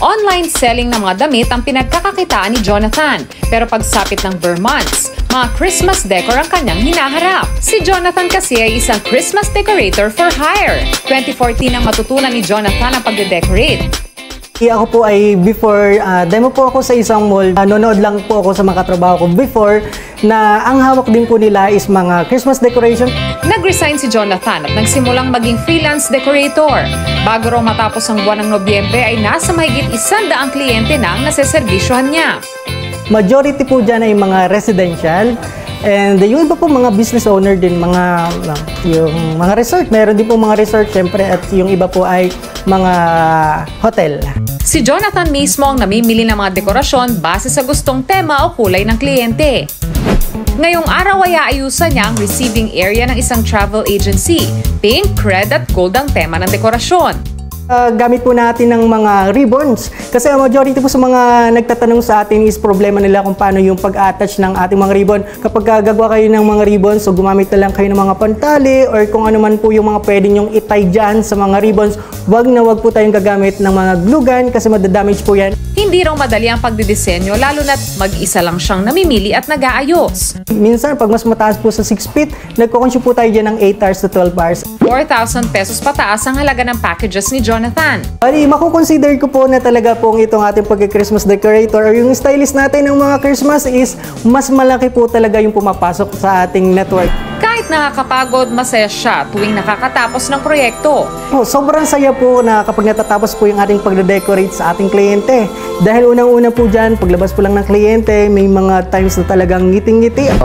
Online selling ng mga damit ang pinagkakakitaan ni Jonathan. Pero pagsapit ng Burr months, mga Christmas decor ang kanyang hinaharap. Si Jonathan kasi ay isang Christmas decorator for hire. 2014 nang matutunan ni Jonathan ang pagde-decorate. Ako po ay before, demo po ako sa isang mall. Nanonood lang po ako sa mga katrabaho ko before na ang hawak din po nila is mga Christmas decoration. Nag-resign si Jonathan at nagsimulang maging freelance decorator. Bago raw matapos ang buwan ng Nobyembre ay nasa mahigit 100 kliyente na ang naseservisyohan niya. Majority po dyan ay mga residential. And yung iba po mga business owner din, yung mga resort. Meron din po mga resort syempre at yung iba po ay mga hotel. Si Jonathan mismo ang namimili ng mga dekorasyon base sa gustong tema o kulay ng kliyente. Ngayong araw ay aayusan niya ang receiving area ng isang travel agency. Pink, red at gold ang tema ng dekorasyon. Gamit po natin ng mga ribbons. Kasi ang majority po sa mga nagtatanong sa atin is problema nila kung paano yung pag-attach ng ating mga ribbon. Kapag gagawa kayo ng mga ribbons, so gumamit na lang kayo ng mga pantali or kung ano man po yung mga pwede nyong itay dyan sa mga ribbons, wag po tayong gagamit ng mga glue gun kasi madadamage po yan. Hindi raw madali ang pagdidisenyo lalo na't mag-isa lang siyang namimili at nag-aayos. Minsan, pag mas mataas po sa 6 feet, nagko-consume po tayo dyan ng 8 hours to 12 hours. 4,000 pesos pataas ang halaga ng packages ni Jonathan. Makukonsider ko po na talaga pong itong ating pagka-Christmas decorator or yung stylist natin ng mga Christmas is mas malaki po talaga yung pumapasok sa ating network. Kahit nakakapagod, masaya siya tuwing nakakatapos ng proyekto. Sobrang saya po na kapag natatapos po yung ating pagde-decorate sa ating kliyente. Dahil unang-una po dyan, paglabas po lang ng kliyente, may mga times na talagang ngiting-ngiti.